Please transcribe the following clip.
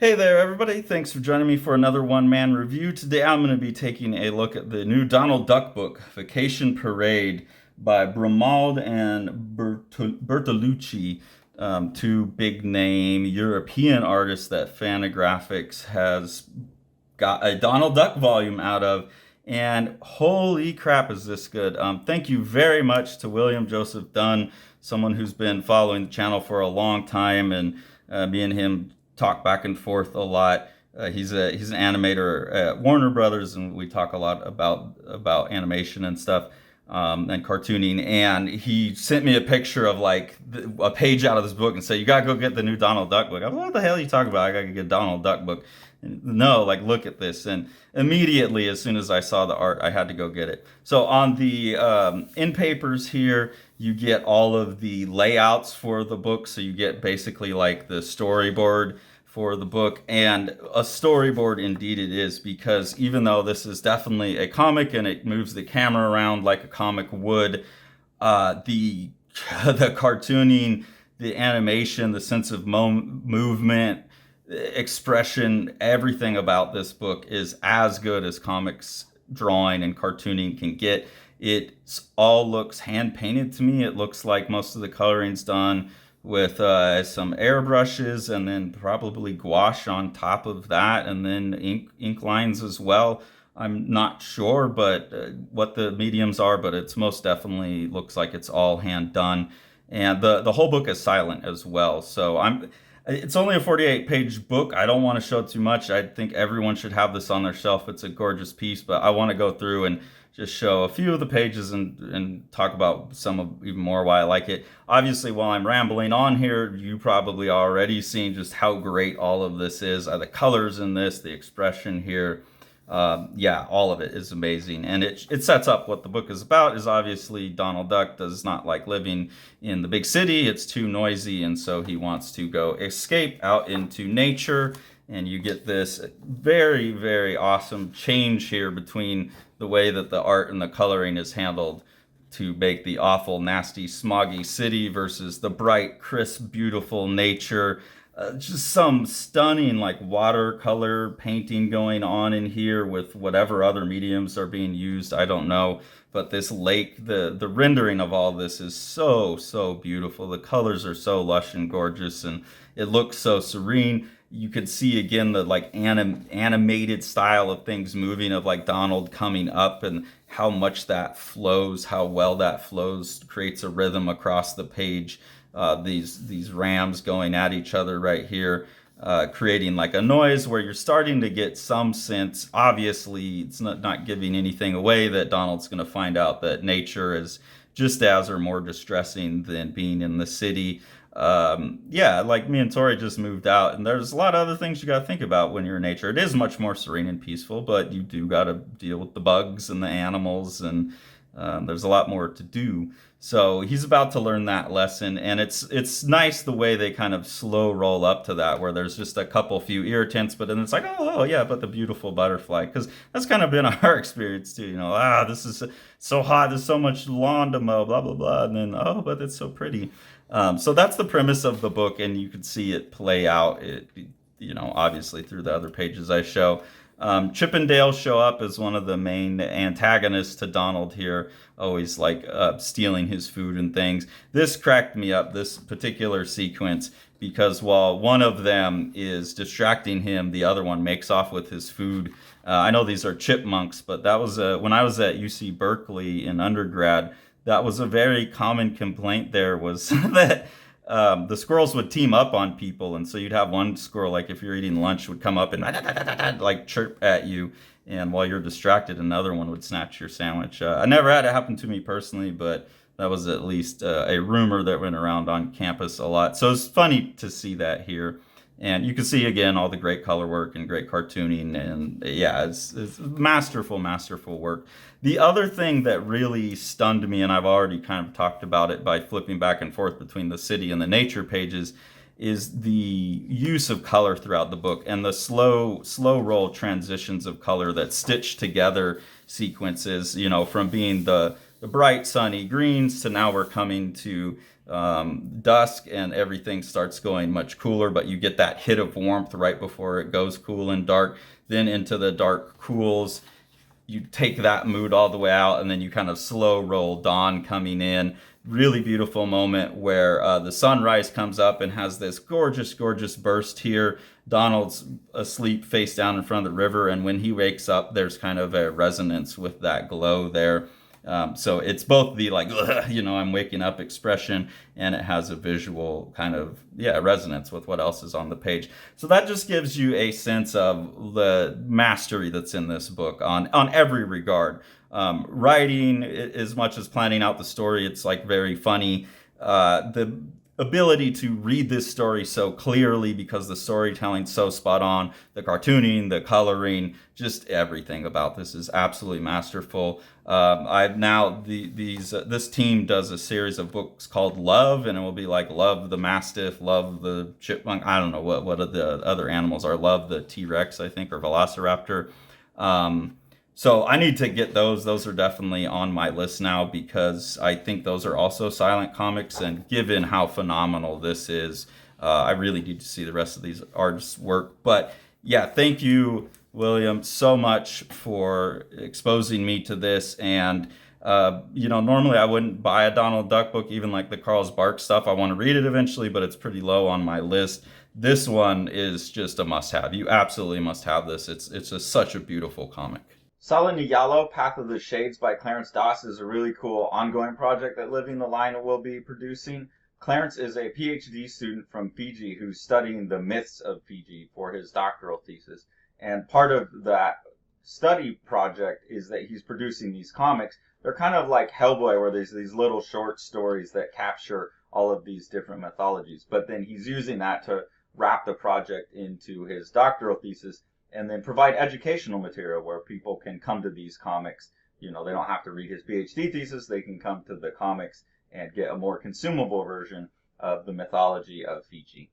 Hey there, everybody. Thanks for joining me for another one-man review. Today I'm going to be taking a look at the new Donald Duck book, Vacation Parade, by Brémaud and Bertolucci, two big-name European artists that Fantagraphics has got a Donald Duck volume out of. And holy crap, is this good. Thank you very much to William Joseph Dunn, someone who's been following the channel for a long time, and me and him talk back and forth a lot. He's an animator at Warner Brothers, and we talk a lot about animation and stuff, and cartooning. And he sent me a picture of like a page out of this book and said, "You gotta go get the new Donald Duck book." I was like, "What the hell are you talking about? I gotta get a Donald Duck book." And, no, like, look at this. And immediately, as soon as I saw the art, I had to go get it. So on the in papers here, you get all of the layouts for the book. So you get basically like the storyboard for the book, and a storyboard indeed it is, because even though this is definitely a comic and it moves the camera around like a comic would, the the cartooning, the animation, the sense of movement, expression, everything about this book is as good as comics drawing and cartooning can get. It all looks hand painted to me. It looks like most of the coloring's done with some airbrushes and then probably gouache on top of that, and then ink lines as well. I'm not sure but what the mediums are, but it's most definitely looks like it's all hand done. And the whole book is silent as well. So it's only a 48-page book. I don't want to show too much. I think everyone should have this on their shelf. It's a gorgeous piece, but I want to go through and just show a few of the pages and talk about some of even more why I like it. Obviously, while I'm rambling on here, you probably already seen just how great all of this is. The colors in this, the expression here, yeah, all of it is amazing. And it sets up what the book is about. Is obviously Donald Duck does not like living in the big city. It's too noisy, and so he wants to go escape out into nature. And you get this very, very awesome change here between the way that the art and the coloring is handled to make the awful, nasty, smoggy city versus the bright, crisp, beautiful nature. Just some stunning like watercolor painting going on in here with whatever other mediums are being used. I don't know. But this lake, the rendering of all this is so beautiful. The colors are so lush and gorgeous, and it looks so serene. You could see again the like animated style of things moving, of like Donald coming up, and how much that flows, how well that flows, creates a rhythm across the page. These rams going at each other right here, creating like a noise where you're starting to get some sense. Obviously, it's not giving anything away that Donald's going to find out that nature is just as or more distressing than being in the city. Yeah, like me and Tori just moved out, and there's a lot of other things you got to think about when you're in nature. It is much more serene and peaceful, but you do got to deal with the bugs and the animals, and there's a lot more to do. So he's about to learn that lesson, and it's nice the way they kind of slow roll up to that, where there's just a couple few irritants, but then it's like, oh yeah, but the beautiful butterfly, because that's kind of been our experience too. This is so hot, there's so much lawn to mow, blah blah blah, and then but it's so pretty. So that's the premise of the book, and you can see it play out. Obviously through the other pages I show. Chip and Dale show up as one of the main antagonists to Donald here, always like stealing his food and things. This cracked me up, this particular sequence, because while one of them is distracting him, the other one makes off with his food. I know these are chipmunks, but that was when I was at UC Berkeley in undergrad, that was a very common complaint there, was that the squirrels would team up on people, and so you'd have one squirrel, like if you're eating lunch, would come up and like chirp at you, and while you're distracted, another one would snatch your sandwich. I never had it happen to me personally, but that was at least a rumor that went around on campus a lot. So it's funny to see that here. And you can see again all the great color work and great cartooning, and yeah, it's masterful work. The other thing that really stunned me, and I've already kind of talked about it by flipping back and forth between the city and the nature pages, is the use of color throughout the book, and the slow roll transitions of color that stitch together sequences, from being the the bright sunny greens to now we're coming to dusk and everything starts going much cooler, but you get that hit of warmth right before it goes cool and dark, then into the dark cools. You take that mood all the way out, and then you kind of slow roll dawn coming in. Really beautiful moment where the sunrise comes up and has this gorgeous, gorgeous burst here. Donald's asleep face down in front of the river, and when he wakes up, there's kind of a resonance with that glow there. So it's both the like, I'm waking up expression, and it has a visual kind of, resonance with what else is on the page. So that just gives you a sense of the mastery that's in this book on every regard. Writing, as much as planning out the story, it's like very funny. The ability to read this story so clearly because the storytelling's so spot on, the cartooning, the coloring, just everything about this is absolutely masterful. I've now this team does a series of books called Love, and it will be like Love the Mastiff, Love the Chipmunk. I don't know what the other animals are. Love the T-Rex, I think, or Velociraptor. So I need to get those. Those are definitely on my list now because I think those are also silent comics. And given how phenomenal this is, I really need to see the rest of these artists' work. But yeah, thank you, William, so much for exposing me to this. And, normally I wouldn't buy a Donald Duck book, even like the Carl Barks stuff. I want to read it eventually, but it's pretty low on my list. This one is just a must-have. You absolutely must have this. It's just such a beautiful comic. Sala Nyalo, Path of the Shades by Clarence Doss is a really cool ongoing project that Living the Line will be producing. Clarence is a PhD student from Fiji who's studying the myths of Fiji for his doctoral thesis. And part of that study project is that he's producing these comics. They're kind of like Hellboy, where there's these little short stories that capture all of these different mythologies. But then he's using that to wrap the project into his doctoral thesis and then provide educational material where people can come to these comics. They don't have to read his PhD thesis. They can come to the comics and get a more consumable version of the mythology of Fiji.